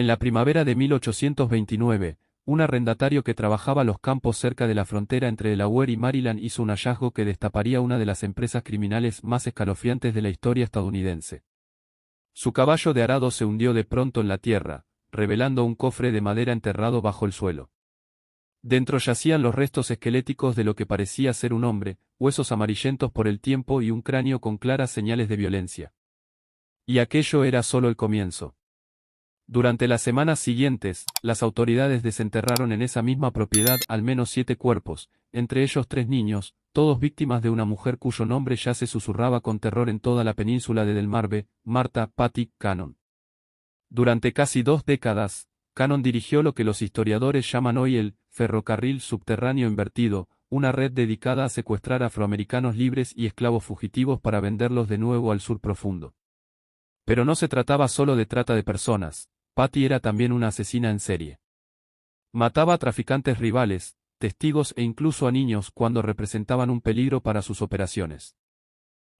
En la primavera de 1829, un arrendatario que trabajaba los campos cerca de la frontera entre Delaware y Maryland hizo un hallazgo que destaparía una de las empresas criminales más escalofriantes de la historia estadounidense. Su caballo de arado se hundió de pronto en la tierra, revelando un cofre de madera enterrado bajo el suelo. Dentro yacían los restos esqueléticos de lo que parecía ser un hombre, huesos amarillentos por el tiempo y un cráneo con claras señales de violencia. Y aquello era solo el comienzo. Durante las semanas siguientes, las autoridades desenterraron en esa misma propiedad al menos 7 cuerpos, entre ellos 3 niños, todos víctimas de una mujer cuyo nombre ya se susurraba con terror en toda la península de Delmarve, Martha Patty Cannon. Durante casi 2 décadas, Cannon dirigió lo que los historiadores llaman hoy el ferrocarril subterráneo invertido, una red dedicada a secuestrar afroamericanos libres y esclavos fugitivos para venderlos de nuevo al sur profundo. Pero no se trataba solo de trata de personas. Patty era también una asesina en serie. Mataba a traficantes rivales, testigos e incluso a niños cuando representaban un peligro para sus operaciones.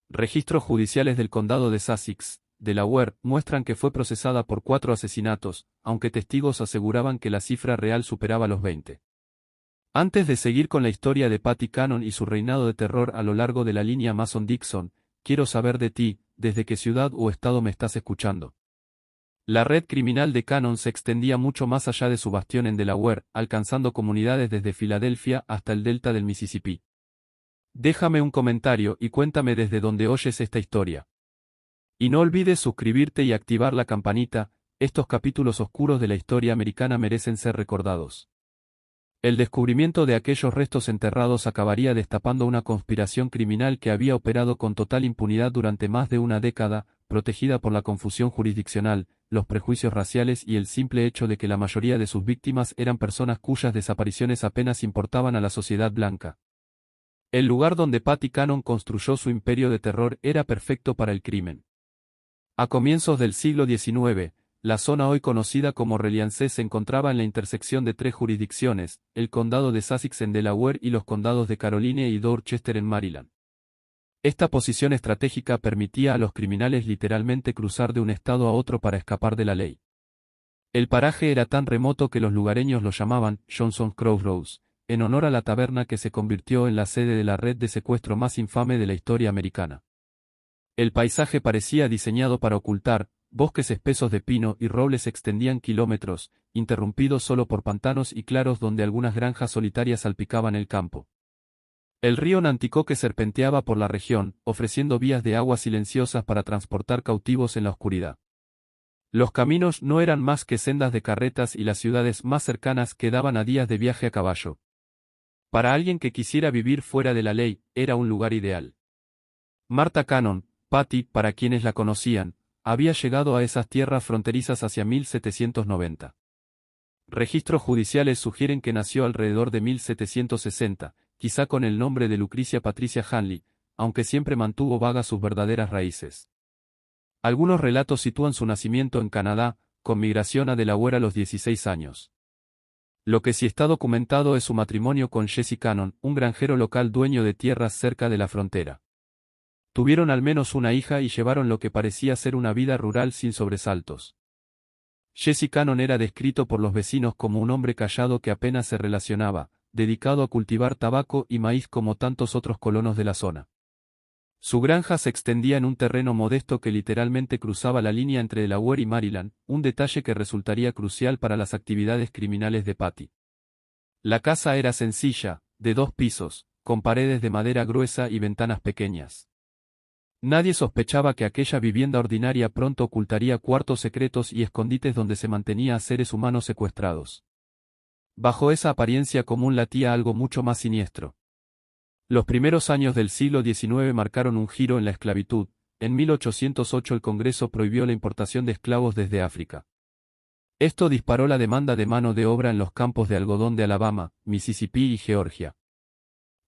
Registros judiciales del condado de Sussex, Delaware, muestran que fue procesada por 4 asesinatos, aunque testigos aseguraban que la cifra real superaba los 20. Antes de seguir con la historia de Patty Cannon y su reinado de terror a lo largo de la línea Mason-Dixon, quiero saber de ti, desde qué ciudad o estado me estás escuchando. La red criminal de Cannon se extendía mucho más allá de su bastión en Delaware, alcanzando comunidades desde Filadelfia hasta el delta del Mississippi. Déjame un comentario y cuéntame desde dónde oyes esta historia. Y no olvides suscribirte y activar la campanita, estos capítulos oscuros de la historia americana merecen ser recordados. El descubrimiento de aquellos restos enterrados acabaría destapando una conspiración criminal que había operado con total impunidad durante más de una década, protegida por la confusión jurisdiccional, los prejuicios raciales y el simple hecho de que la mayoría de sus víctimas eran personas cuyas desapariciones apenas importaban a la sociedad blanca. El lugar donde Patty Cannon construyó su imperio de terror era perfecto para el crimen. A comienzos del siglo XIX, la zona hoy conocida como Reliance se encontraba en la intersección de 3 jurisdicciones, el condado de Sussex en Delaware y los condados de Caroline y Dorchester en Maryland. Esta posición estratégica permitía a los criminales literalmente cruzar de un estado a otro para escapar de la ley. El paraje era tan remoto que los lugareños lo llamaban Johnson's Crossroads, en honor a la taberna que se convirtió en la sede de la red de secuestro más infame de la historia americana. El paisaje parecía diseñado para ocultar, bosques espesos de pino y roble se extendían kilómetros, interrumpidos solo por pantanos y claros donde algunas granjas solitarias salpicaban el campo. El río Nanticoke serpenteaba por la región, ofreciendo vías de agua silenciosas para transportar cautivos en la oscuridad. Los caminos no eran más que sendas de carretas y las ciudades más cercanas quedaban a días de viaje a caballo. Para alguien que quisiera vivir fuera de la ley, era un lugar ideal. Martha Cannon, Patty, para quienes la conocían, había llegado a esas tierras fronterizas hacia 1790. Registros judiciales sugieren que nació alrededor de 1760, quizá con el nombre de Lucrecia Patricia Hanley, aunque siempre mantuvo vagas sus verdaderas raíces. Algunos relatos sitúan su nacimiento en Canadá, con migración a Delaware a los 16 años. Lo que sí está documentado es su matrimonio con Jesse Cannon, un granjero local dueño de tierras cerca de la frontera. Tuvieron al menos una hija y llevaron lo que parecía ser una vida rural sin sobresaltos. Jesse Cannon era descrito por los vecinos como un hombre callado que apenas se relacionaba, dedicado a cultivar tabaco y maíz como tantos otros colonos de la zona. Su granja se extendía en un terreno modesto que literalmente cruzaba la línea entre Delaware y Maryland, un detalle que resultaría crucial para las actividades criminales de Patty. La casa era sencilla, de 2 pisos, con paredes de madera gruesa y ventanas pequeñas. Nadie sospechaba que aquella vivienda ordinaria pronto ocultaría cuartos secretos y escondites donde se mantenía a seres humanos secuestrados. Bajo esa apariencia común latía algo mucho más siniestro. Los primeros años del siglo XIX marcaron un giro en la esclavitud. En 1808 el Congreso prohibió la importación de esclavos desde África. Esto disparó la demanda de mano de obra en los campos de algodón de Alabama, Mississippi y Georgia.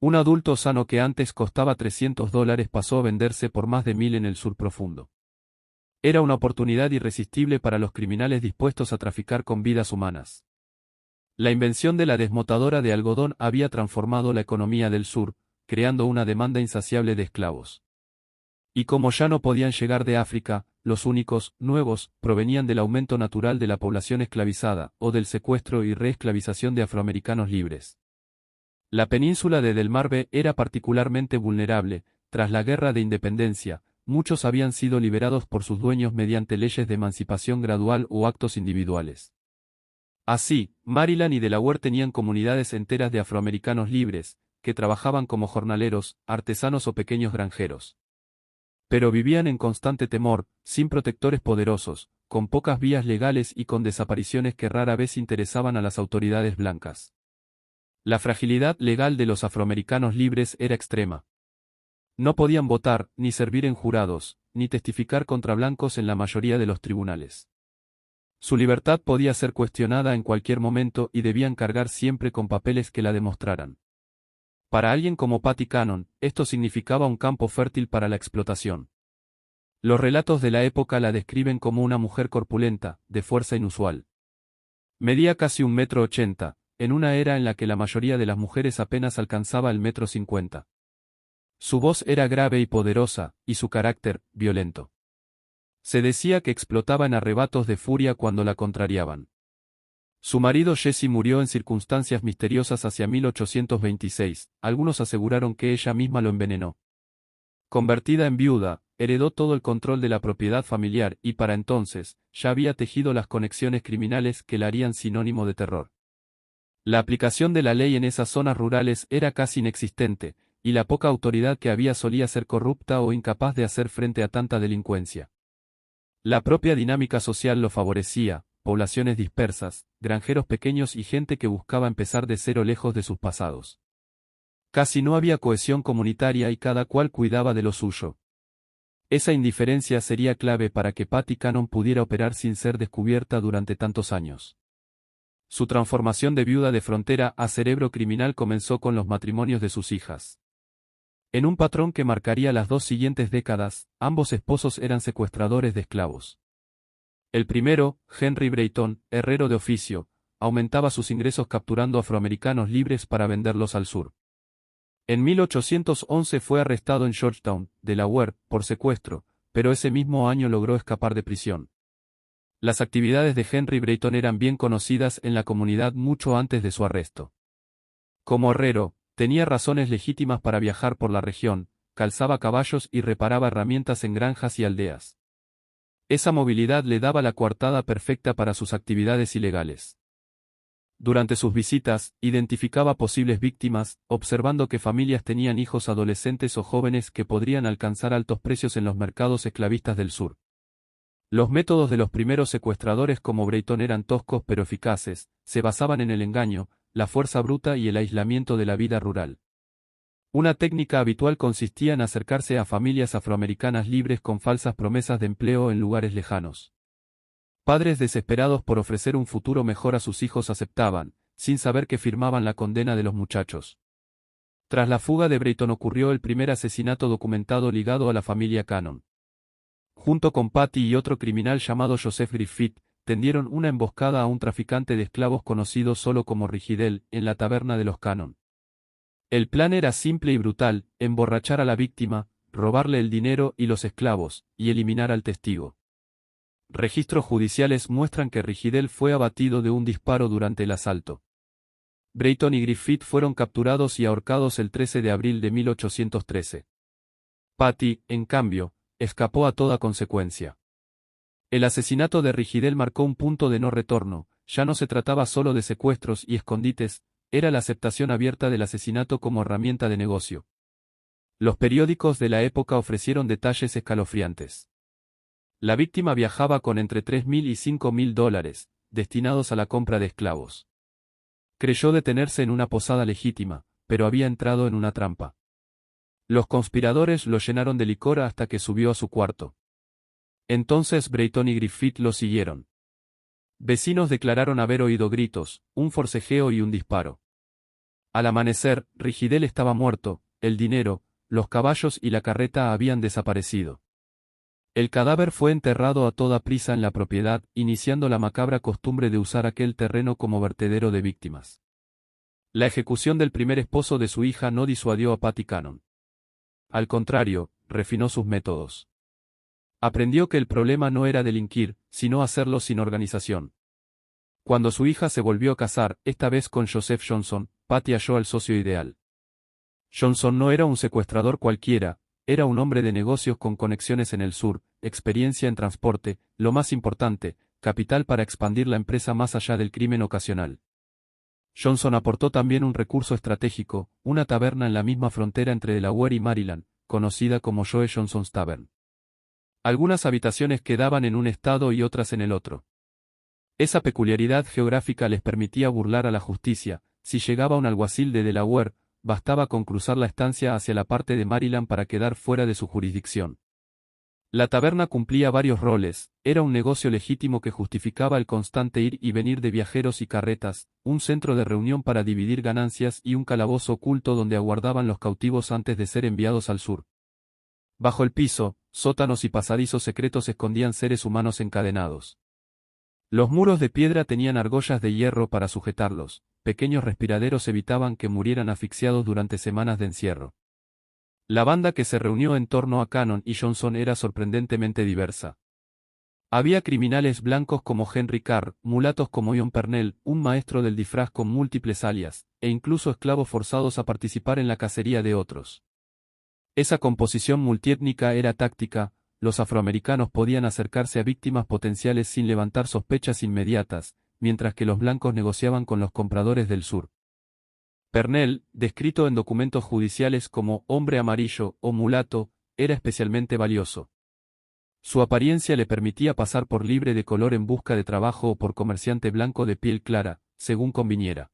Un adulto sano que antes costaba $300 pasó a venderse por más de 1000 en el sur profundo. Era una oportunidad irresistible para los criminales dispuestos a traficar con vidas humanas. La invención de la desmotadora de algodón había transformado la economía del sur, creando una demanda insaciable de esclavos. Y como ya no podían llegar de África, los únicos, nuevos, provenían del aumento natural de la población esclavizada, o del secuestro y reesclavización de afroamericanos libres. La península de Delmarve era particularmente vulnerable. Tras la Guerra de Independencia, muchos habían sido liberados por sus dueños mediante leyes de emancipación gradual o actos individuales. Así, Maryland y Delaware tenían comunidades enteras de afroamericanos libres, que trabajaban como jornaleros, artesanos o pequeños granjeros. Pero vivían en constante temor, sin protectores poderosos, con pocas vías legales y con desapariciones que rara vez interesaban a las autoridades blancas. La fragilidad legal de los afroamericanos libres era extrema. No podían votar, ni servir en jurados, ni testificar contra blancos en la mayoría de los tribunales. Su libertad podía ser cuestionada en cualquier momento y debían cargar siempre con papeles que la demostraran. Para alguien como Patty Cannon, esto significaba un campo fértil para la explotación. Los relatos de la época la describen como una mujer corpulenta, de fuerza inusual. Medía casi 1,80 m, en una era en la que la mayoría de las mujeres apenas alcanzaba el 1,50 m. Su voz era grave y poderosa, y su carácter, violento. Se decía que explotaba en arrebatos de furia cuando la contrariaban. Su marido Jesse murió en circunstancias misteriosas hacia 1826, algunos aseguraron que ella misma lo envenenó. Convertida en viuda, heredó todo el control de la propiedad familiar y para entonces, ya había tejido las conexiones criminales que la harían sinónimo de terror. La aplicación de la ley en esas zonas rurales era casi inexistente, y la poca autoridad que había solía ser corrupta o incapaz de hacer frente a tanta delincuencia. La propia dinámica social lo favorecía, poblaciones dispersas, granjeros pequeños y gente que buscaba empezar de cero lejos de sus pasados. Casi no había cohesión comunitaria y cada cual cuidaba de lo suyo. Esa indiferencia sería clave para que Patty Cannon pudiera operar sin ser descubierta durante tantos años. Su transformación de viuda de frontera a cerebro criminal comenzó con los matrimonios de sus hijas. En un patrón que marcaría las 2 siguientes décadas, ambos esposos eran secuestradores de esclavos. El primero, Henry Brayton, herrero de oficio, aumentaba sus ingresos capturando afroamericanos libres para venderlos al sur. En 1811 fue arrestado en Georgetown, Delaware, por secuestro, pero ese mismo año logró escapar de prisión. Las actividades de Henry Brayton eran bien conocidas en la comunidad mucho antes de su arresto. Como herrero, tenía razones legítimas para viajar por la región, calzaba caballos y reparaba herramientas en granjas y aldeas. Esa movilidad le daba la coartada perfecta para sus actividades ilegales. Durante sus visitas, identificaba posibles víctimas, observando que familias tenían hijos adolescentes o jóvenes que podrían alcanzar altos precios en los mercados esclavistas del sur. Los métodos de los primeros secuestradores como Brayton eran toscos pero eficaces, se basaban en el engaño, la fuerza bruta y el aislamiento de la vida rural. Una técnica habitual consistía en acercarse a familias afroamericanas libres con falsas promesas de empleo en lugares lejanos. Padres desesperados por ofrecer un futuro mejor a sus hijos aceptaban, sin saber que firmaban la condena de los muchachos. Tras la fuga de Brayton ocurrió el primer asesinato documentado ligado a la familia Cannon. Junto con Patty y otro criminal llamado Joseph Griffith, tendieron una emboscada a un traficante de esclavos conocido solo como Rigidel, en la taberna de los Cannon. El plan era simple y brutal: emborrachar a la víctima, robarle el dinero y los esclavos, y eliminar al testigo. Registros judiciales muestran que Rigidel fue abatido de un disparo durante el asalto. Brayton y Griffith fueron capturados y ahorcados el 13 de abril de 1813. Patty, en cambio, escapó a toda consecuencia. El asesinato de Rigidel marcó un punto de no retorno, ya no se trataba solo de secuestros y escondites, era la aceptación abierta del asesinato como herramienta de negocio. Los periódicos de la época ofrecieron detalles escalofriantes. La víctima viajaba con entre $3,000 y $5,000, destinados a la compra de esclavos. Creyó detenerse en una posada legítima, pero había entrado en una trampa. Los conspiradores lo llenaron de licor hasta que subió a su cuarto. Entonces Brayton y Griffith lo siguieron. Vecinos declararon haber oído gritos, un forcejeo y un disparo. Al amanecer, Rigidel estaba muerto, el dinero, los caballos y la carreta habían desaparecido. El cadáver fue enterrado a toda prisa en la propiedad, iniciando la macabra costumbre de usar aquel terreno como vertedero de víctimas. La ejecución del primer esposo de su hija no disuadió a Patty Cannon. Al contrario, refinó sus métodos. Aprendió que el problema no era delinquir, sino hacerlo sin organización. Cuando su hija se volvió a casar, esta vez con Joseph Johnson, Patty halló al socio ideal. Johnson no era un secuestrador cualquiera, era un hombre de negocios con conexiones en el sur, experiencia en transporte, lo más importante, capital para expandir la empresa más allá del crimen ocasional. Johnson aportó también un recurso estratégico, una taberna en la misma frontera entre Delaware y Maryland, conocida como Joe Johnson's Tavern. Algunas habitaciones quedaban en un estado y otras en el otro. Esa peculiaridad geográfica les permitía burlar a la justicia. Si llegaba un alguacil de Delaware, bastaba con cruzar la estancia hacia la parte de Maryland para quedar fuera de su jurisdicción. La taberna cumplía varios roles, era un negocio legítimo que justificaba el constante ir y venir de viajeros y carretas, un centro de reunión para dividir ganancias y un calabozo oculto donde aguardaban los cautivos antes de ser enviados al sur. Bajo el piso, sótanos y pasadizos secretos escondían seres humanos encadenados. Los muros de piedra tenían argollas de hierro para sujetarlos, pequeños respiraderos evitaban que murieran asfixiados durante semanas de encierro. La banda que se reunió en torno a Cannon y Johnson era sorprendentemente diversa. Había criminales blancos como Henry Carr, mulatos como John Pernell, un maestro del disfraz con múltiples alias, e incluso esclavos forzados a participar en la cacería de otros. Esa composición multiétnica era táctica, los afroamericanos podían acercarse a víctimas potenciales sin levantar sospechas inmediatas, mientras que los blancos negociaban con los compradores del sur. Pernell, descrito en documentos judiciales como hombre amarillo o mulato, era especialmente valioso. Su apariencia le permitía pasar por libre de color en busca de trabajo o por comerciante blanco de piel clara, según conviniera.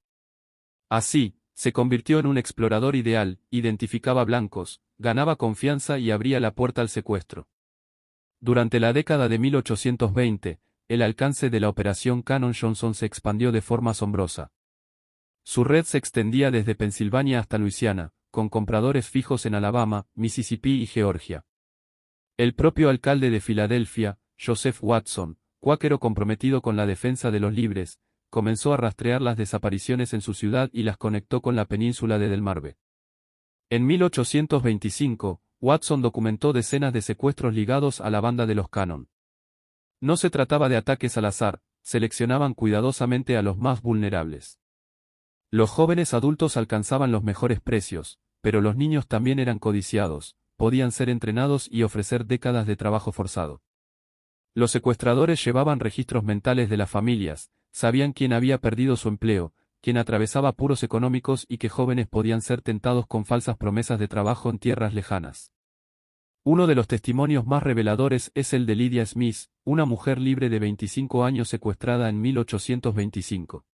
Así, se convirtió en un explorador ideal, identificaba blancos, ganaba confianza y abría la puerta al secuestro. Durante la década de 1820, el alcance de la operación Cannon Johnson se expandió de forma asombrosa. Su red se extendía desde Pensilvania hasta Luisiana, con compradores fijos en Alabama, Mississippi y Georgia. El propio alcalde de Filadelfia, Joseph Watson, cuáquero comprometido con la defensa de los libres, comenzó a rastrear las desapariciones en su ciudad y las conectó con la península de Delmarve. En 1825, Watson documentó decenas de secuestros ligados a la banda de los Cannon. No se trataba de ataques al azar, seleccionaban cuidadosamente a los más vulnerables. Los jóvenes adultos alcanzaban los mejores precios, pero los niños también eran codiciados, podían ser entrenados y ofrecer décadas de trabajo forzado. Los secuestradores llevaban registros mentales de las familias, sabían quién había perdido su empleo, quién atravesaba apuros económicos y que jóvenes podían ser tentados con falsas promesas de trabajo en tierras lejanas. Uno de los testimonios más reveladores es el de Lydia Smith, una mujer libre de 25 años secuestrada en 1825.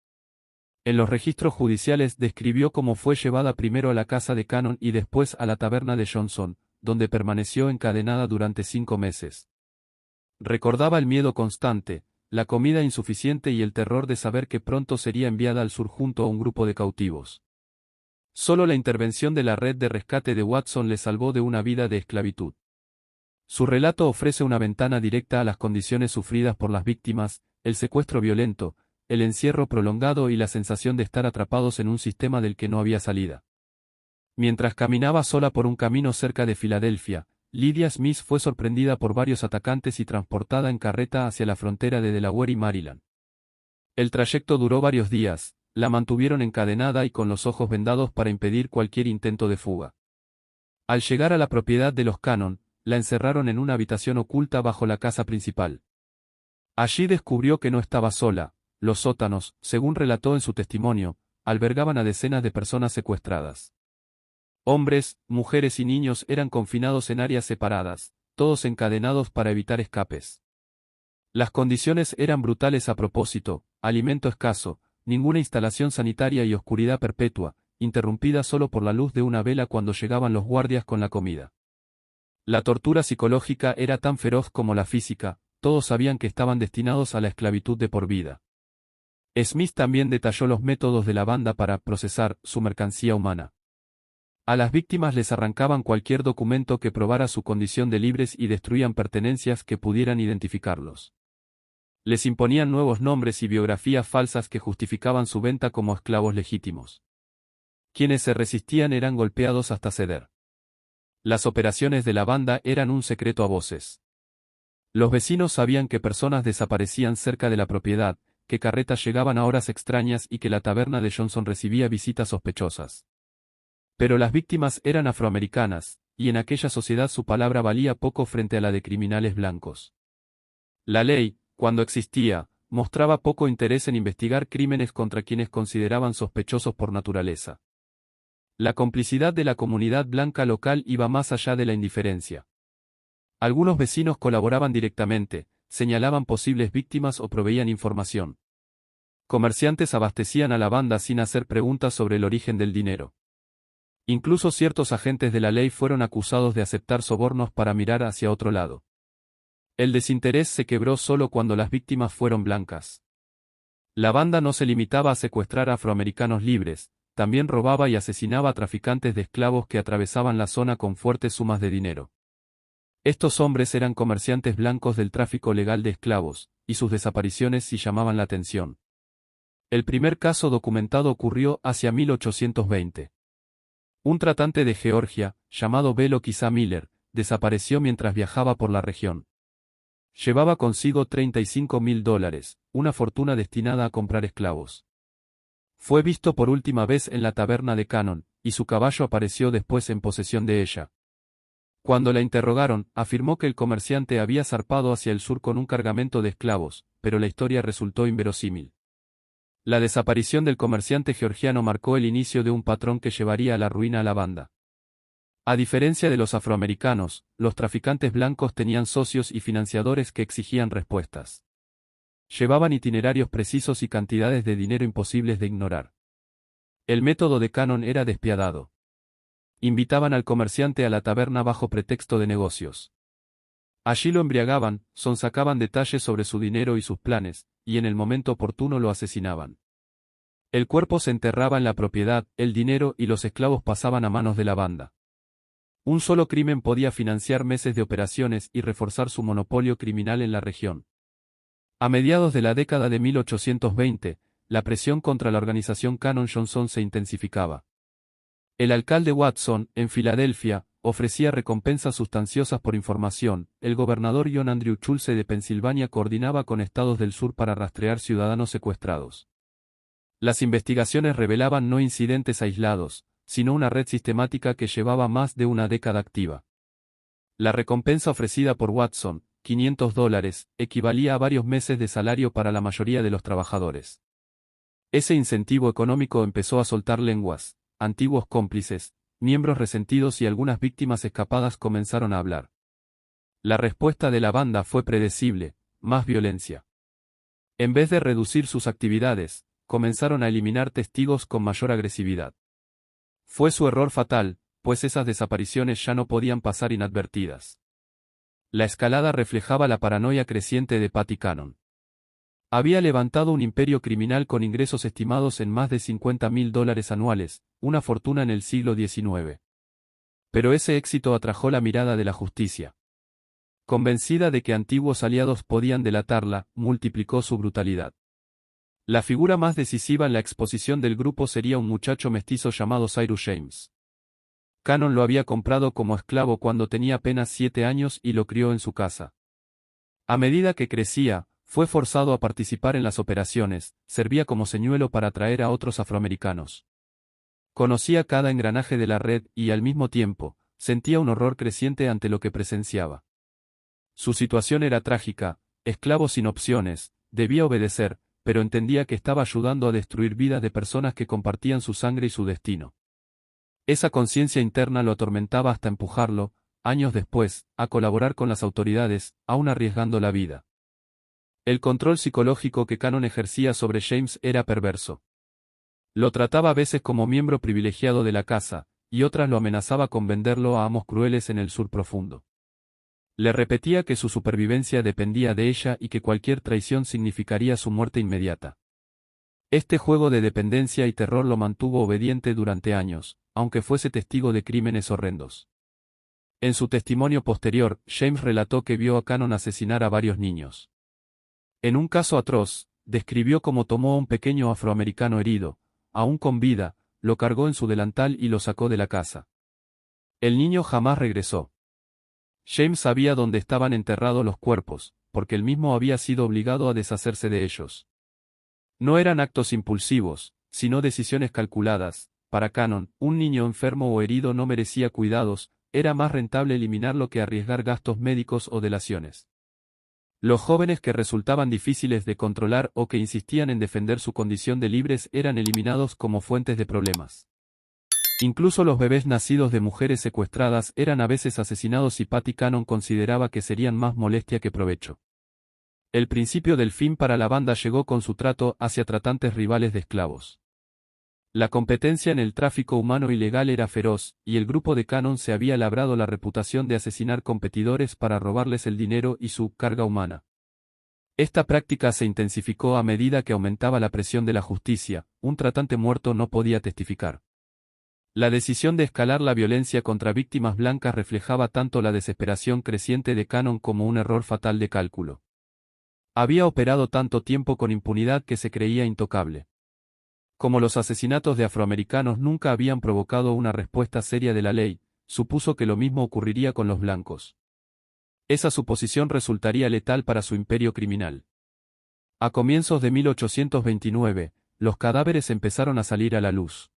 En los registros judiciales describió cómo fue llevada primero a la casa de Cannon y después a la taberna de Johnson, donde permaneció encadenada durante 5 meses. Recordaba el miedo constante, la comida insuficiente y el terror de saber que pronto sería enviada al sur junto a un grupo de cautivos. Solo la intervención de la red de rescate de Watson le salvó de una vida de esclavitud. Su relato ofrece una ventana directa a las condiciones sufridas por las víctimas, el secuestro violento, el encierro prolongado y la sensación de estar atrapados en un sistema del que no había salida. Mientras caminaba sola por un camino cerca de Filadelfia, Lydia Smith fue sorprendida por varios atacantes y transportada en carreta hacia la frontera de Delaware y Maryland. El trayecto duró varios días, la mantuvieron encadenada y con los ojos vendados para impedir cualquier intento de fuga. Al llegar a la propiedad de los Cannon, la encerraron en una habitación oculta bajo la casa principal. Allí descubrió que no estaba sola. Los sótanos, según relató en su testimonio, albergaban a decenas de personas secuestradas. Hombres, mujeres y niños eran confinados en áreas separadas, todos encadenados para evitar escapes. Las condiciones eran brutales a propósito, alimento escaso, ninguna instalación sanitaria y oscuridad perpetua, interrumpida solo por la luz de una vela cuando llegaban los guardias con la comida. La tortura psicológica era tan feroz como la física, todos sabían que estaban destinados a la esclavitud de por vida. Smith también detalló los métodos de la banda para procesar su mercancía humana. A las víctimas les arrancaban cualquier documento que probara su condición de libres y destruían pertenencias que pudieran identificarlos. Les imponían nuevos nombres y biografías falsas que justificaban su venta como esclavos legítimos. Quienes se resistían eran golpeados hasta ceder. Las operaciones de la banda eran un secreto a voces. Los vecinos sabían que personas desaparecían cerca de la propiedad, que carretas llegaban a horas extrañas y que la taberna de Johnson recibía visitas sospechosas. Pero las víctimas eran afroamericanas, y en aquella sociedad su palabra valía poco frente a la de criminales blancos. La ley, cuando existía, mostraba poco interés en investigar crímenes contra quienes consideraban sospechosos por naturaleza. La complicidad de la comunidad blanca local iba más allá de la indiferencia. Algunos vecinos colaboraban directamente, señalaban posibles víctimas o proveían información. Comerciantes abastecían a la banda sin hacer preguntas sobre el origen del dinero. Incluso ciertos agentes de la ley fueron acusados de aceptar sobornos para mirar hacia otro lado. El desinterés se quebró solo cuando las víctimas fueron blancas. La banda no se limitaba a secuestrar a afroamericanos libres, también robaba y asesinaba a traficantes de esclavos que atravesaban la zona con fuertes sumas de dinero. Estos hombres eran comerciantes blancos del tráfico legal de esclavos, y sus desapariciones sí llamaban la atención. El primer caso documentado ocurrió hacia 1820. Un tratante de Georgia, llamado Belo Kizá Miller, desapareció mientras viajaba por la región. Llevaba consigo $35.000, una fortuna destinada a comprar esclavos. Fue visto por última vez en la taberna de Cannon, y su caballo apareció después en posesión de ella. Cuando la interrogaron, afirmó que el comerciante había zarpado hacia el sur con un cargamento de esclavos, pero la historia resultó inverosímil. La desaparición del comerciante georgiano marcó el inicio de un patrón que llevaría a la ruina a la banda. A diferencia de los afroamericanos, los traficantes blancos tenían socios y financiadores que exigían respuestas. Llevaban itinerarios precisos y cantidades de dinero imposibles de ignorar. El método de Cannon era despiadado. Invitaban al comerciante a la taberna bajo pretexto de negocios. Allí lo embriagaban, sonsacaban detalles sobre su dinero y sus planes, y en el momento oportuno lo asesinaban. El cuerpo se enterraba en la propiedad, el dinero y los esclavos pasaban a manos de la banda. Un solo crimen podía financiar meses de operaciones y reforzar su monopolio criminal en la región. A mediados de la década de 1820, la presión contra la organización Cannon-Johnson se intensificaba. El alcalde Watson, en Filadelfia, ofrecía recompensas sustanciosas por información. El gobernador John Andrew Chulce de Pensilvania coordinaba con estados del sur para rastrear ciudadanos secuestrados. Las investigaciones revelaban no incidentes aislados, sino una red sistemática que llevaba más de una década activa. La recompensa ofrecida por Watson, $500, equivalía a varios meses de salario para la mayoría de los trabajadores. Ese incentivo económico empezó a soltar lenguas. Antiguos cómplices, miembros resentidos y algunas víctimas escapadas comenzaron a hablar. La respuesta de la banda fue predecible: más violencia. En vez de reducir sus actividades, comenzaron a eliminar testigos con mayor agresividad. Fue su error fatal, pues esas desapariciones ya no podían pasar inadvertidas. La escalada reflejaba la paranoia creciente de Patty Cannon. Había levantado un imperio criminal con ingresos estimados en más de $50.000 anuales, una fortuna en el siglo XIX. Pero ese éxito atrajo la mirada de la justicia. Convencida de que antiguos aliados podían delatarla, multiplicó su brutalidad. La figura más decisiva en la exposición del grupo sería un muchacho mestizo llamado Cyrus James. Cannon lo había comprado como esclavo cuando tenía apenas 7 años y lo crió en su casa. A medida que crecía, fue forzado a participar en las operaciones, servía como señuelo para atraer a otros afroamericanos. Conocía cada engranaje de la red y, al mismo tiempo, sentía un horror creciente ante lo que presenciaba. Su situación era trágica: esclavo sin opciones, debía obedecer, pero entendía que estaba ayudando a destruir vidas de personas que compartían su sangre y su destino. Esa conciencia interna lo atormentaba hasta empujarlo, años después, a colaborar con las autoridades, aún arriesgando la vida. El control psicológico que Cannon ejercía sobre James era perverso. Lo trataba a veces como miembro privilegiado de la casa, y otras lo amenazaba con venderlo a amos crueles en el sur profundo. Le repetía que su supervivencia dependía de ella y que cualquier traición significaría su muerte inmediata. Este juego de dependencia y terror lo mantuvo obediente durante años, aunque fuese testigo de crímenes horrendos. En su testimonio posterior, James relató que vio a Cannon asesinar a varios niños. En un caso atroz, describió cómo tomó a un pequeño afroamericano herido, aún con vida, lo cargó en su delantal y lo sacó de la casa. El niño jamás regresó. James sabía dónde estaban enterrados los cuerpos, porque él mismo había sido obligado a deshacerse de ellos. No eran actos impulsivos, sino decisiones calculadas. Para Cannon, un niño enfermo o herido no merecía cuidados, era más rentable eliminarlo que arriesgar gastos médicos o delaciones. Los jóvenes que resultaban difíciles de controlar o que insistían en defender su condición de libres eran eliminados como fuentes de problemas. Incluso los bebés nacidos de mujeres secuestradas eran a veces asesinados y Patty Cannon consideraba que serían más molestia que provecho. El principio del fin para la banda llegó con su trato hacia tratantes rivales de esclavos. La competencia en el tráfico humano ilegal era feroz, y el grupo de Cannon se había labrado la reputación de asesinar competidores para robarles el dinero y su carga humana. Esta práctica se intensificó a medida que aumentaba la presión de la justicia. Un tratante muerto no podía testificar. La decisión de escalar la violencia contra víctimas blancas reflejaba tanto la desesperación creciente de Cannon como un error fatal de cálculo. Había operado tanto tiempo con impunidad que se creía intocable. Como los asesinatos de afroamericanos nunca habían provocado una respuesta seria de la ley, supuso que lo mismo ocurriría con los blancos. Esa suposición resultaría letal para su imperio criminal. A comienzos de 1829, los cadáveres empezaron a salir a la luz.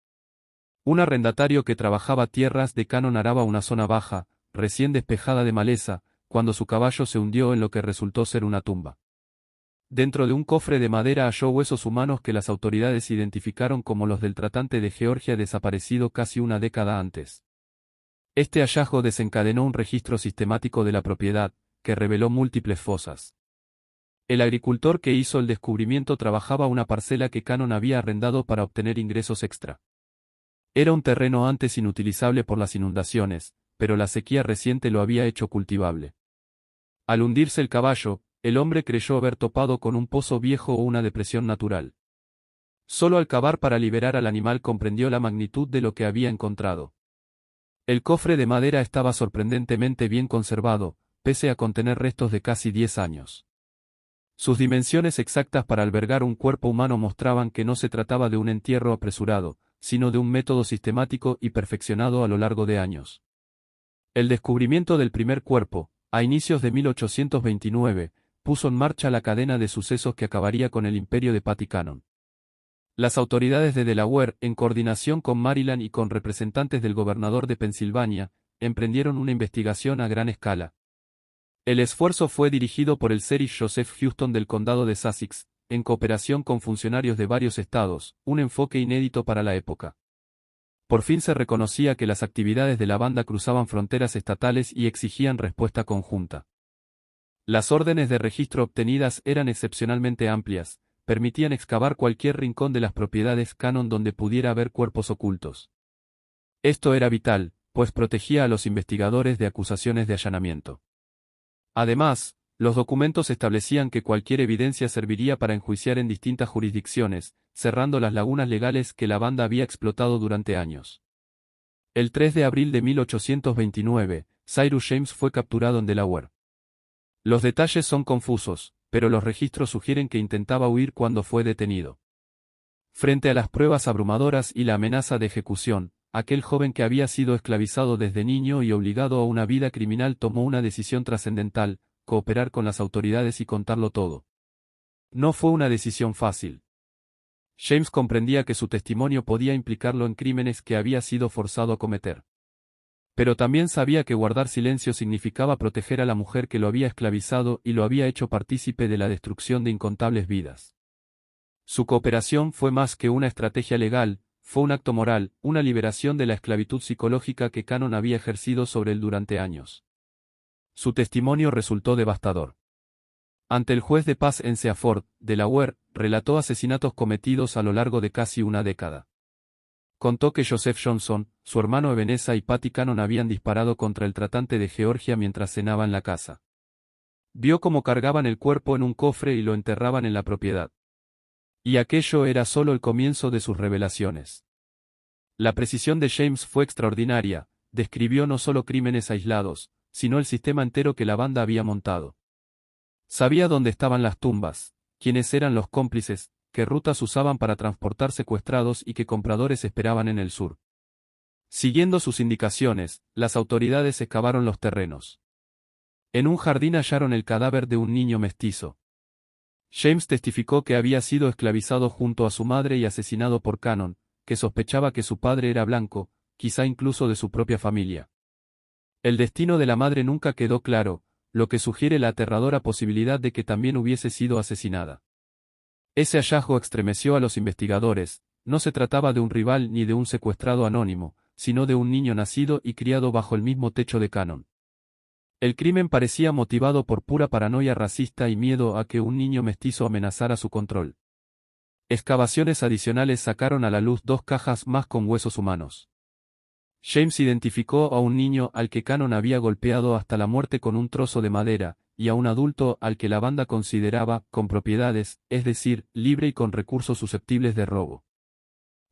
Un arrendatario que trabajaba tierras de Cannon araba una zona baja, recién despejada de maleza, cuando su caballo se hundió en lo que resultó ser una tumba. Dentro de un cofre de madera halló huesos humanos que las autoridades identificaron como los del tratante de Georgia desaparecido casi una década antes. Este hallazgo desencadenó un registro sistemático de la propiedad, que reveló múltiples fosas. El agricultor que hizo el descubrimiento trabajaba una parcela que Cannon había arrendado para obtener ingresos extra. Era un terreno antes inutilizable por las inundaciones, pero la sequía reciente lo había hecho cultivable. Al hundirse el caballo, el hombre creyó haber topado con un pozo viejo o una depresión natural. Solo al cavar para liberar al animal comprendió la magnitud de lo que había encontrado. El cofre de madera estaba sorprendentemente bien conservado, pese a contener restos de casi 10 años. Sus dimensiones exactas para albergar un cuerpo humano mostraban que no se trataba de un entierro apresurado, sino de un método sistemático y perfeccionado a lo largo de años. El descubrimiento del primer cuerpo, a inicios de 1829, puso en marcha la cadena de sucesos que acabaría con el imperio de Patty Cannon. Las autoridades de Delaware, en coordinación con Maryland y con representantes del gobernador de Pensilvania, emprendieron una investigación a gran escala. El esfuerzo fue dirigido por el sheriff Joseph Houston del condado de Sussex, en cooperación con funcionarios de varios estados, un enfoque inédito para la época. Por fin se reconocía que las actividades de la banda cruzaban fronteras estatales y exigían respuesta conjunta. Las órdenes de registro obtenidas eran excepcionalmente amplias, permitían excavar cualquier rincón de las propiedades Cannon donde pudiera haber cuerpos ocultos. Esto era vital, pues protegía a los investigadores de acusaciones de allanamiento. Además, los documentos establecían que cualquier evidencia serviría para enjuiciar en distintas jurisdicciones, cerrando las lagunas legales que la banda había explotado durante años. El 3 de abril de 1829, Cyrus James fue capturado en Delaware. Los detalles son confusos, pero los registros sugieren que intentaba huir cuando fue detenido. Frente a las pruebas abrumadoras y la amenaza de ejecución, aquel joven que había sido esclavizado desde niño y obligado a una vida criminal tomó una decisión trascendental: cooperar con las autoridades y contarlo todo. No fue una decisión fácil. James comprendía que su testimonio podía implicarlo en crímenes que había sido forzado a cometer. Pero también sabía que guardar silencio significaba proteger a la mujer que lo había esclavizado y lo había hecho partícipe de la destrucción de incontables vidas. Su cooperación fue más que una estrategia legal, fue un acto moral, una liberación de la esclavitud psicológica que Cannon había ejercido sobre él durante años. Su testimonio resultó devastador. Ante el juez de paz en Seaford, Delaware, relató asesinatos cometidos a lo largo de casi una década. Contó que Joseph Johnson, su hermano Ebenezer y Patty Cannon habían disparado contra el tratante de Georgia mientras cenaba en la casa. Vio cómo cargaban el cuerpo en un cofre y lo enterraban en la propiedad. Y aquello era solo el comienzo de sus revelaciones. La precisión de James fue extraordinaria, describió no solo crímenes aislados, sino el sistema entero que la banda había montado. Sabía dónde estaban las tumbas, quiénes eran los cómplices, qué rutas usaban para transportar secuestrados y qué compradores esperaban en el sur. Siguiendo sus indicaciones, las autoridades excavaron los terrenos. En un jardín hallaron el cadáver de un niño mestizo. James testificó que había sido esclavizado junto a su madre y asesinado por Cannon, que sospechaba que su padre era blanco, quizá incluso de su propia familia. El destino de la madre nunca quedó claro, lo que sugiere la aterradora posibilidad de que también hubiese sido asesinada. Ese hallazgo estremeció a los investigadores. No se trataba de un rival ni de un secuestrado anónimo, sino de un niño nacido y criado bajo el mismo techo de Cannon. El crimen parecía motivado por pura paranoia racista y miedo a que un niño mestizo amenazara su control. Excavaciones adicionales sacaron a la luz 2 cajas más con huesos humanos. James identificó a un niño al que Cannon había golpeado hasta la muerte con un trozo de madera, y a un adulto al que la banda consideraba con propiedades, es decir, libre y con recursos susceptibles de robo.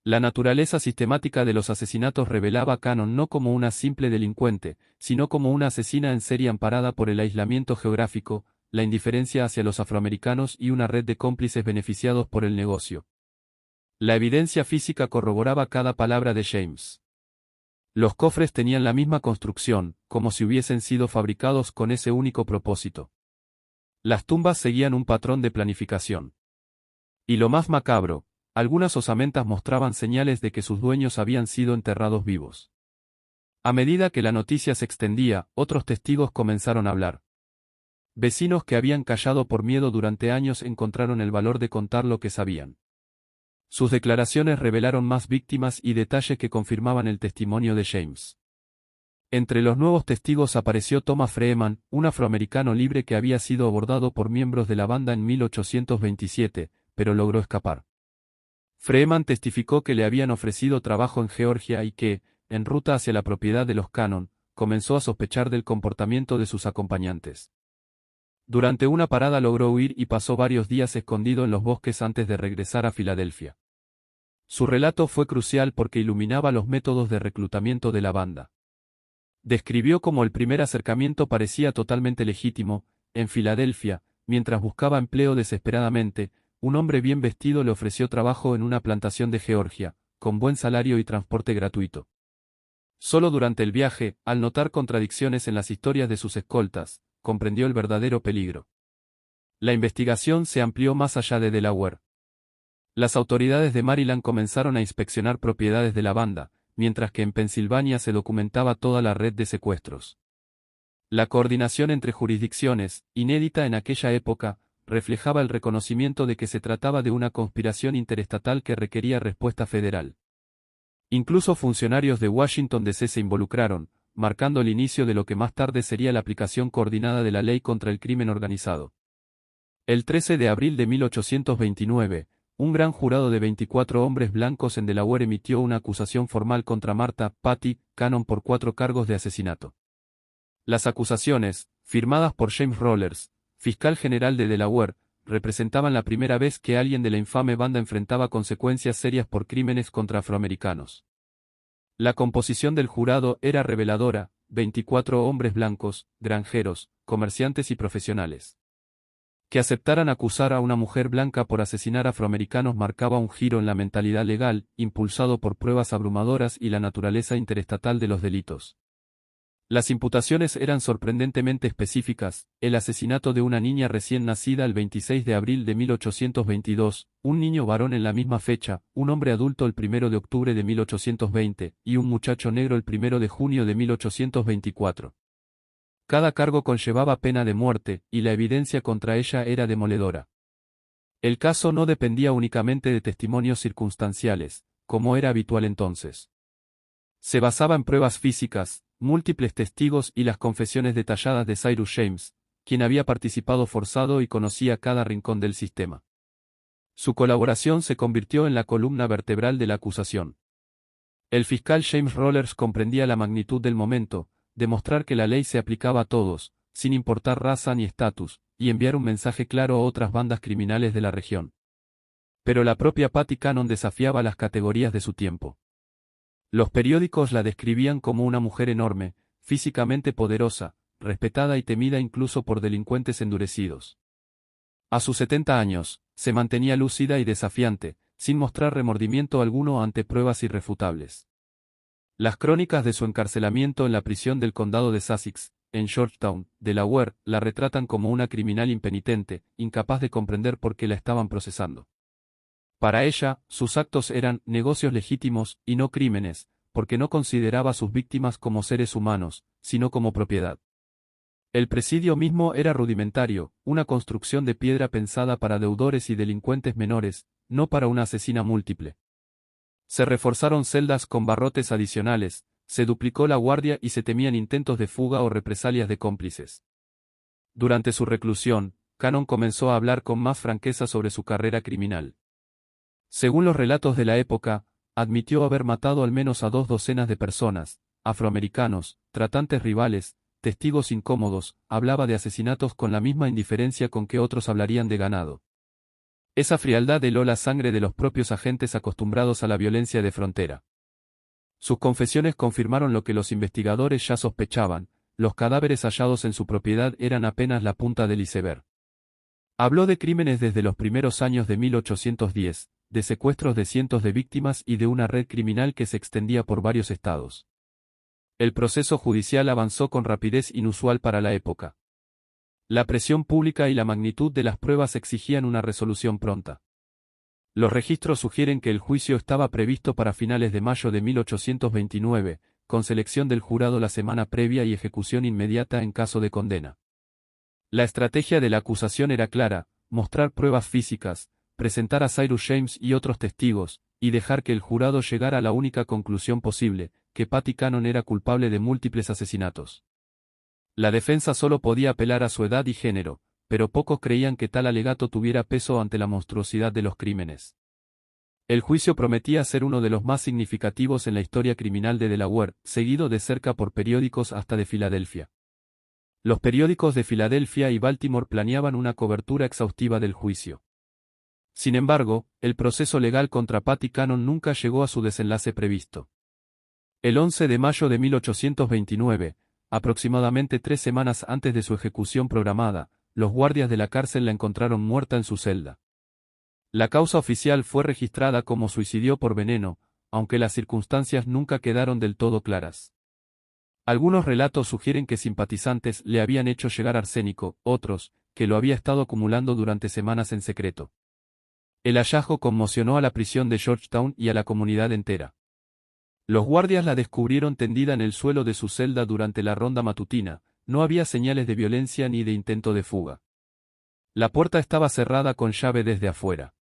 La naturaleza sistemática de los asesinatos revelaba a Cannon no como una simple delincuente, sino como una asesina en serie amparada por el aislamiento geográfico, la indiferencia hacia los afroamericanos y una red de cómplices beneficiados por el negocio. La evidencia física corroboraba cada palabra de James. Los cofres tenían la misma construcción, como si hubiesen sido fabricados con ese único propósito. Las tumbas seguían un patrón de planificación. Y lo más macabro, algunas osamentas mostraban señales de que sus dueños habían sido enterrados vivos. A medida que la noticia se extendía, otros testigos comenzaron a hablar. Vecinos que habían callado por miedo durante años encontraron el valor de contar lo que sabían. Sus declaraciones revelaron más víctimas y detalles que confirmaban el testimonio de James. Entre los nuevos testigos apareció Thomas Freeman, un afroamericano libre que había sido abordado por miembros de la banda en 1827, pero logró escapar. Freeman testificó que le habían ofrecido trabajo en Georgia y que, en ruta hacia la propiedad de los Cannon, comenzó a sospechar del comportamiento de sus acompañantes. Durante una parada logró huir y pasó varios días escondido en los bosques antes de regresar a Filadelfia. Su relato fue crucial porque iluminaba los métodos de reclutamiento de la banda. Describió cómo el primer acercamiento parecía totalmente legítimo. En Filadelfia, mientras buscaba empleo desesperadamente, un hombre bien vestido le ofreció trabajo en una plantación de Georgia, con buen salario y transporte gratuito. Solo durante el viaje, al notar contradicciones en las historias de sus escoltas, comprendió el verdadero peligro. La investigación se amplió más allá de Delaware. Las autoridades de Maryland comenzaron a inspeccionar propiedades de la banda, mientras que en Pensilvania se documentaba toda la red de secuestros. La coordinación entre jurisdicciones, inédita en aquella época, reflejaba el reconocimiento de que se trataba de una conspiración interestatal que requería respuesta federal. Incluso funcionarios de Washington D.C. se involucraron, marcando el inicio de lo que más tarde sería la aplicación coordinada de la ley contra el crimen organizado. El 13 de abril de 1829, un gran jurado de 24 hombres blancos en Delaware emitió una acusación formal contra Martha Patty Cannon por 4 cargos de asesinato. Las acusaciones, firmadas por James Rollers, fiscal general de Delaware, representaban la primera vez que alguien de la infame banda enfrentaba consecuencias serias por crímenes contra afroamericanos. La composición del jurado era reveladora: 24 hombres blancos, granjeros, comerciantes y profesionales. Que aceptaran acusar a una mujer blanca por asesinar afroamericanos marcaba un giro en la mentalidad legal, impulsado por pruebas abrumadoras y la naturaleza interestatal de los delitos. Las imputaciones eran sorprendentemente específicas: el asesinato de una niña recién nacida el 26 de abril de 1822, un niño varón en la misma fecha, un hombre adulto el 1 de octubre de 1820, y un muchacho negro el 1 de junio de 1824. Cada cargo conllevaba pena de muerte, y la evidencia contra ella era demoledora. El caso no dependía únicamente de testimonios circunstanciales, como era habitual entonces. Se basaba en pruebas físicas, múltiples testigos y las confesiones detalladas de Cyrus James, quien había participado forzado y conocía cada rincón del sistema. Su colaboración se convirtió en la columna vertebral de la acusación. El fiscal James Rollers comprendía la magnitud del momento: demostrar que la ley se aplicaba a todos, sin importar raza ni estatus, y enviar un mensaje claro a otras bandas criminales de la región. Pero la propia Patty Cannon desafiaba las categorías de su tiempo. Los periódicos la describían como una mujer enorme, físicamente poderosa, respetada y temida incluso por delincuentes endurecidos. A sus 70 años, se mantenía lúcida y desafiante, sin mostrar remordimiento alguno ante pruebas irrefutables. Las crónicas de su encarcelamiento en la prisión del condado de Sussex, en Georgetown, Delaware, la retratan como una criminal impenitente, incapaz de comprender por qué la estaban procesando. Para ella, sus actos eran negocios legítimos y no crímenes, porque no consideraba a sus víctimas como seres humanos, sino como propiedad. El presidio mismo era rudimentario, una construcción de piedra pensada para deudores y delincuentes menores, no para una asesina múltiple. Se reforzaron celdas con barrotes adicionales, se duplicó la guardia y se temían intentos de fuga o represalias de cómplices. Durante su reclusión, Cannon comenzó a hablar con más franqueza sobre su carrera criminal. Según los relatos de la época, admitió haber matado al menos a 2 docenas de personas, afroamericanos, tratantes rivales, testigos incómodos, hablaba de asesinatos con la misma indiferencia con que otros hablarían de ganado. Esa frialdad heló la sangre de los propios agentes acostumbrados a la violencia de frontera. Sus confesiones confirmaron lo que los investigadores ya sospechaban: los cadáveres hallados en su propiedad eran apenas la punta del iceberg. Habló de crímenes desde los primeros años de 1810, de secuestros de cientos de víctimas y de una red criminal que se extendía por varios estados. El proceso judicial avanzó con rapidez inusual para la época. La presión pública y la magnitud de las pruebas exigían una resolución pronta. Los registros sugieren que el juicio estaba previsto para finales de mayo de 1829, con selección del jurado la semana previa y ejecución inmediata en caso de condena. La estrategia de la acusación era clara: mostrar pruebas físicas, presentar a Cyrus James y otros testigos, y dejar que el jurado llegara a la única conclusión posible, que Patty Cannon era culpable de múltiples asesinatos. La defensa solo podía apelar a su edad y género, pero pocos creían que tal alegato tuviera peso ante la monstruosidad de los crímenes. El juicio prometía ser uno de los más significativos en la historia criminal de Delaware, seguido de cerca por periódicos hasta de Filadelfia. Los periódicos de Filadelfia y Baltimore planeaban una cobertura exhaustiva del juicio. Sin embargo, el proceso legal contra Patty Cannon nunca llegó a su desenlace previsto. El 11 de mayo de 1829, aproximadamente 3 semanas antes de su ejecución programada, los guardias de la cárcel la encontraron muerta en su celda. La causa oficial fue registrada como suicidio por veneno, aunque las circunstancias nunca quedaron del todo claras. Algunos relatos sugieren que simpatizantes le habían hecho llegar arsénico, otros, que lo había estado acumulando durante semanas en secreto. El hallazgo conmocionó a la prisión de Georgetown y a la comunidad entera. Los guardias la descubrieron tendida en el suelo de su celda durante la ronda matutina. No había señales de violencia ni de intento de fuga. La puerta estaba cerrada con llave desde afuera.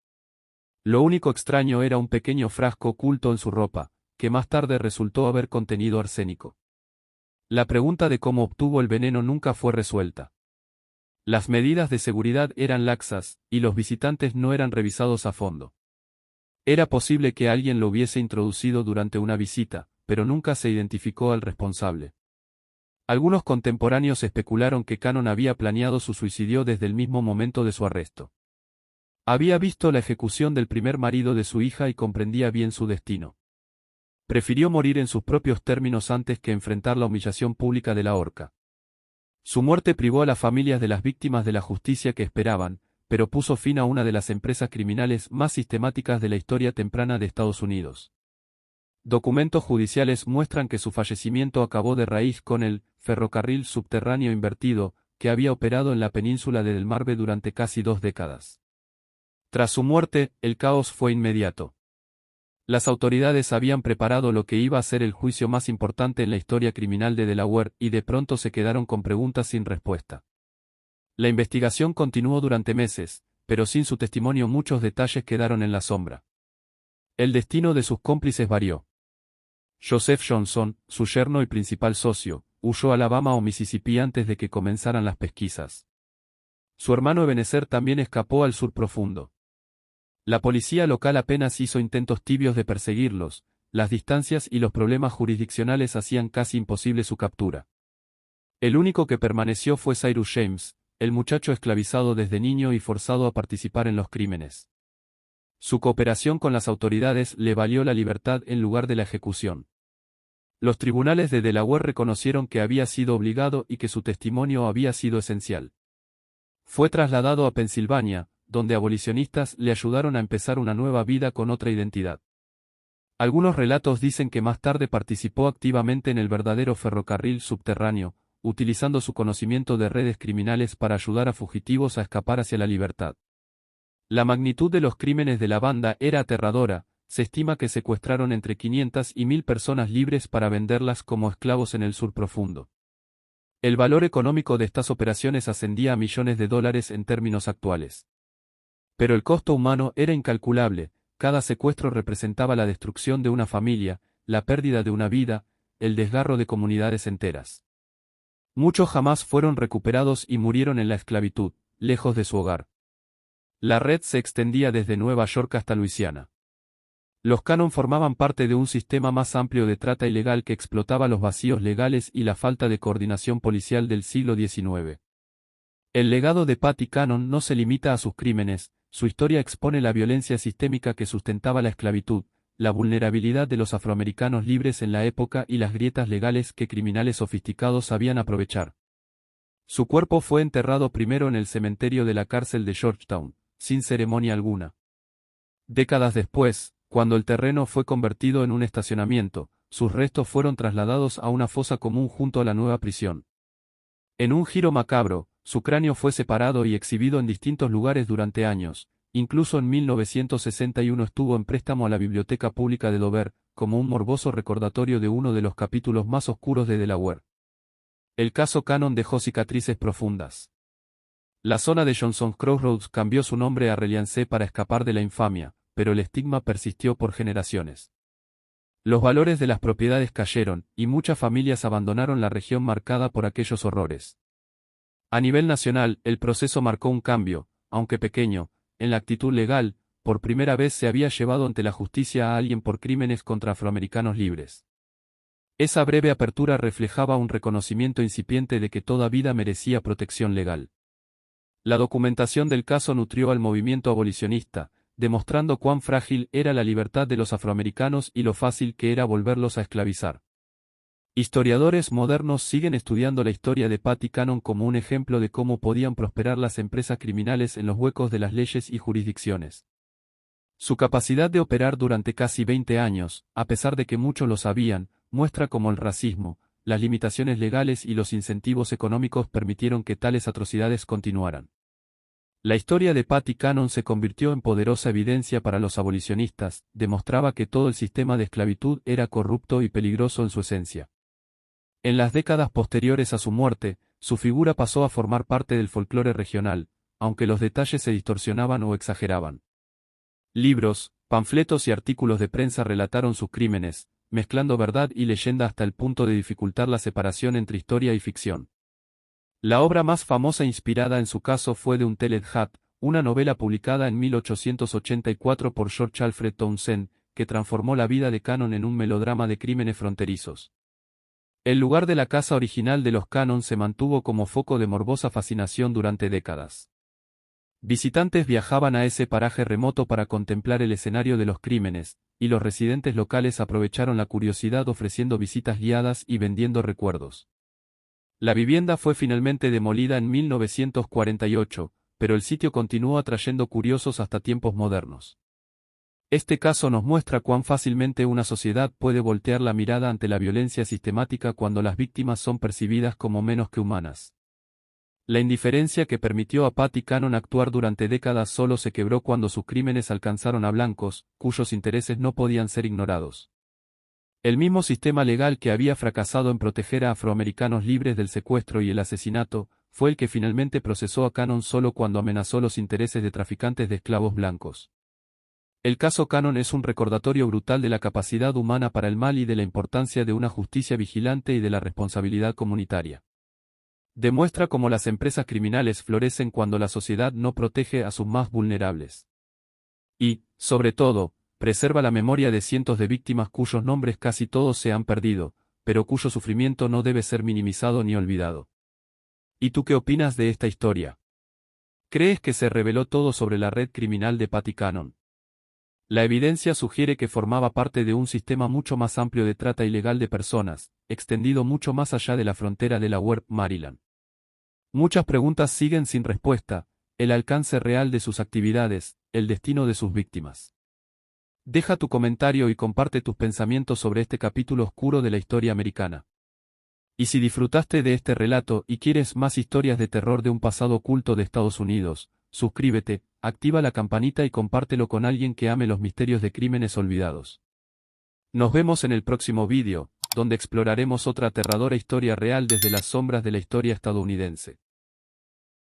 Lo único extraño era un pequeño frasco oculto en su ropa, que más tarde resultó haber contenido arsénico. La pregunta de cómo obtuvo el veneno nunca fue resuelta. Las medidas de seguridad eran laxas, y los visitantes no eran revisados a fondo. Era posible que alguien lo hubiese introducido durante una visita, pero nunca se identificó al responsable. Algunos contemporáneos especularon que Cannon había planeado su suicidio desde el mismo momento de su arresto. Había visto la ejecución del primer marido de su hija y comprendía bien su destino. Prefirió morir en sus propios términos antes que enfrentar la humillación pública de la horca. Su muerte privó a las familias de las víctimas de la justicia que esperaban, pero puso fin a una de las empresas criminales más sistemáticas de la historia temprana de Estados Unidos. Documentos judiciales muestran que su fallecimiento acabó de raíz con el ferrocarril subterráneo invertido, que había operado en la península de Delmarve durante casi 2 décadas. Tras su muerte, el caos fue inmediato. Las autoridades habían preparado lo que iba a ser el juicio más importante en la historia criminal de Delaware, y de pronto se quedaron con preguntas sin respuesta. La investigación continuó durante meses, pero sin su testimonio muchos detalles quedaron en la sombra. El destino de sus cómplices varió. Joseph Johnson, su yerno y principal socio, huyó a Alabama o Mississippi antes de que comenzaran las pesquisas. Su hermano Ebenezer también escapó al sur profundo. La policía local apenas hizo intentos tibios de perseguirlos. Las distancias y los problemas jurisdiccionales hacían casi imposible su captura. El único que permaneció fue Cyrus James, el muchacho esclavizado desde niño y forzado a participar en los crímenes. Su cooperación con las autoridades le valió la libertad en lugar de la ejecución. Los tribunales de Delaware reconocieron que había sido obligado y que su testimonio había sido esencial. Fue trasladado a Pensilvania, donde abolicionistas le ayudaron a empezar una nueva vida con otra identidad. Algunos relatos dicen que más tarde participó activamente en el verdadero ferrocarril subterráneo, utilizando su conocimiento de redes criminales para ayudar a fugitivos a escapar hacia la libertad. La magnitud de los crímenes de la banda era aterradora. Se estima que secuestraron entre 500 y 1000 personas libres para venderlas como esclavos en el sur profundo. El valor económico de estas operaciones ascendía a millones de dólares en términos actuales. Pero el costo humano era incalculable. Cada secuestro representaba la destrucción de una familia, la pérdida de una vida, el desgarro de comunidades enteras. Muchos jamás fueron recuperados y murieron en la esclavitud, lejos de su hogar. La red se extendía desde Nueva York hasta Luisiana. Los Cannon formaban parte de un sistema más amplio de trata ilegal que explotaba los vacíos legales y la falta de coordinación policial del siglo XIX. El legado de Patty Cannon no se limita a sus crímenes, su historia expone la violencia sistémica que sustentaba la esclavitud, la vulnerabilidad de los afroamericanos libres en la época y las grietas legales que criminales sofisticados sabían aprovechar. Su cuerpo fue enterrado primero en el cementerio de la cárcel de Georgetown, sin ceremonia alguna. Décadas después, cuando el terreno fue convertido en un estacionamiento, sus restos fueron trasladados a una fosa común junto a la nueva prisión. En un giro macabro, su cráneo fue separado y exhibido en distintos lugares durante años, incluso en 1961 estuvo en préstamo a la Biblioteca Pública de Dover, como un morboso recordatorio de uno de los capítulos más oscuros de Delaware. El caso Cannon dejó cicatrices profundas. La zona de Johnson Crossroads cambió su nombre a Reliance para escapar de la infamia, pero el estigma persistió por generaciones. Los valores de las propiedades cayeron, y muchas familias abandonaron la región marcada por aquellos horrores. A nivel nacional, el proceso marcó un cambio, aunque pequeño, en la actitud legal. Por primera vez se había llevado ante la justicia a alguien por crímenes contra afroamericanos libres. Esa breve apertura reflejaba un reconocimiento incipiente de que toda vida merecía protección legal. La documentación del caso nutrió al movimiento abolicionista, demostrando cuán frágil era la libertad de los afroamericanos y lo fácil que era volverlos a esclavizar. Historiadores modernos siguen estudiando la historia de Patty Cannon como un ejemplo de cómo podían prosperar las empresas criminales en los huecos de las leyes y jurisdicciones. Su capacidad de operar durante casi 20 años, a pesar de que muchos lo sabían, muestra cómo el racismo, las limitaciones legales y los incentivos económicos permitieron que tales atrocidades continuaran. La historia de Patty Cannon se convirtió en poderosa evidencia para los abolicionistas, demostraba que todo el sistema de esclavitud era corrupto y peligroso en su esencia. En las décadas posteriores a su muerte, su figura pasó a formar parte del folclore regional, aunque los detalles se distorsionaban o exageraban. Libros, panfletos y artículos de prensa relataron sus crímenes, mezclando verdad y leyenda hasta el punto de dificultar la separación entre historia y ficción. La obra más famosa inspirada en su caso fue The Untold Hat, una novela publicada en 1884 por George Alfred Townsend, que transformó la vida de Cannon en un melodrama de crímenes fronterizos. El lugar de la casa original de los Cannon se mantuvo como foco de morbosa fascinación durante décadas. Visitantes viajaban a ese paraje remoto para contemplar el escenario de los crímenes, y los residentes locales aprovecharon la curiosidad ofreciendo visitas guiadas y vendiendo recuerdos. La vivienda fue finalmente demolida en 1948, pero el sitio continuó atrayendo curiosos hasta tiempos modernos. Este caso nos muestra cuán fácilmente una sociedad puede voltear la mirada ante la violencia sistemática cuando las víctimas son percibidas como menos que humanas. La indiferencia que permitió a Patty Cannon actuar durante décadas solo se quebró cuando sus crímenes alcanzaron a blancos, cuyos intereses no podían ser ignorados. El mismo sistema legal que había fracasado en proteger a afroamericanos libres del secuestro y el asesinato, fue el que finalmente procesó a Cannon solo cuando amenazó los intereses de traficantes de esclavos blancos. El caso Cannon es un recordatorio brutal de la capacidad humana para el mal y de la importancia de una justicia vigilante y de la responsabilidad comunitaria. Demuestra cómo las empresas criminales florecen cuando la sociedad no protege a sus más vulnerables. Y, sobre todo, preserva la memoria de cientos de víctimas cuyos nombres casi todos se han perdido, pero cuyo sufrimiento no debe ser minimizado ni olvidado. ¿Y tú qué opinas de esta historia? ¿Crees que se reveló todo sobre la red criminal de Patty Cannon? La evidencia sugiere que formaba parte de un sistema mucho más amplio de trata ilegal de personas, extendido mucho más allá de la frontera de Delaware, Maryland. Muchas preguntas siguen sin respuesta: el alcance real de sus actividades, el destino de sus víctimas. Deja tu comentario y comparte tus pensamientos sobre este capítulo oscuro de la historia americana. Y si disfrutaste de este relato y quieres más historias de terror de un pasado oculto de Estados Unidos, suscríbete, activa la campanita y compártelo con alguien que ame los misterios de crímenes olvidados. Nos vemos en el próximo vídeo, donde exploraremos otra aterradora historia real desde las sombras de la historia estadounidense.